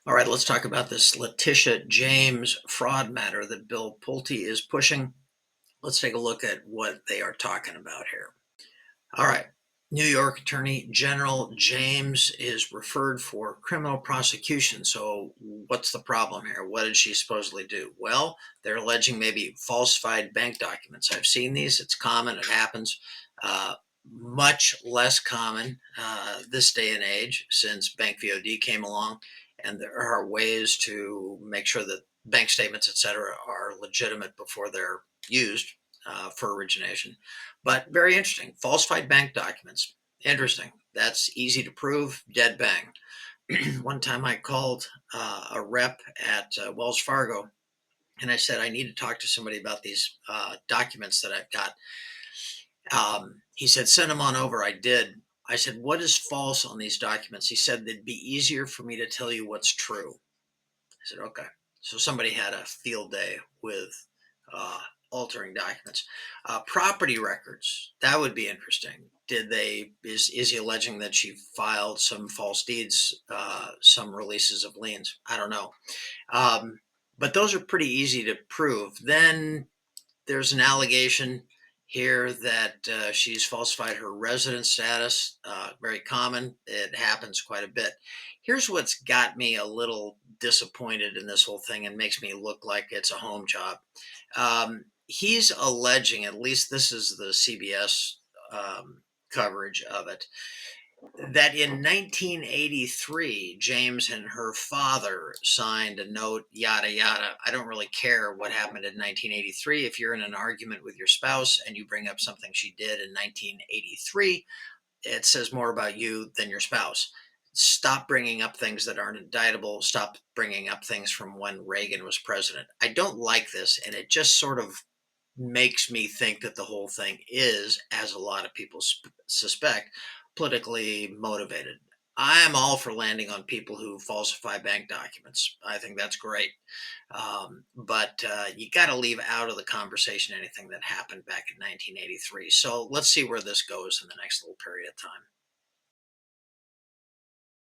All right, let's talk about this Letitia James fraud matter that Bill Pulte is pushing. Let's take a look at what they are talking about here. All right. New York Attorney General James is referred for criminal prosecution. So, what's the problem here? What did she supposedly do? Well, they're alleging maybe falsified bank documents. I've seen these, it's common, it happens. Uh, Much less common this day and age since Bank VOD came along, and there are ways to make sure that bank statements, etc., are legitimate before they're used for origination. But very interesting. Falsified bank documents. Interesting. That's easy to prove. Dead bang. One time I called a rep at Wells Fargo and I said, I need to talk to somebody about these documents that I've got. He said, send them on over. I did. I said, what is false on these documents? He said, it'd be easier for me to tell you what's true. I said, okay. So somebody had a field day with uh, altering documents. Property records, that would be interesting. Is he alleging that she filed some false deeds, some releases of liens? I don't know. Um, but those are pretty easy to prove. Then there's an allegation here that she's falsified her resident status. Very common. It happens quite a bit. Here's what's got me a little disappointed in this whole thing and makes me look like it's a home job. He's alleging, at least this is the CBS coverage of it, that in 1983, James and her father signed a note, yada, yada. I don't really care what happened in 1983. If you're in an argument with your spouse and you bring up something she did in 1983, it says more about you than your spouse. Stop bringing up things that aren't indictable. Stop bringing up things from when Reagan was president. I don't like this, and it just sort of makes me think that the whole thing is, as a lot of people suspect, politically motivated. I'm all for landing on people who falsify bank documents. I think that's great. But you got to leave out of the conversation anything that happened back in 1983. So let's see where this goes in the next little period of time.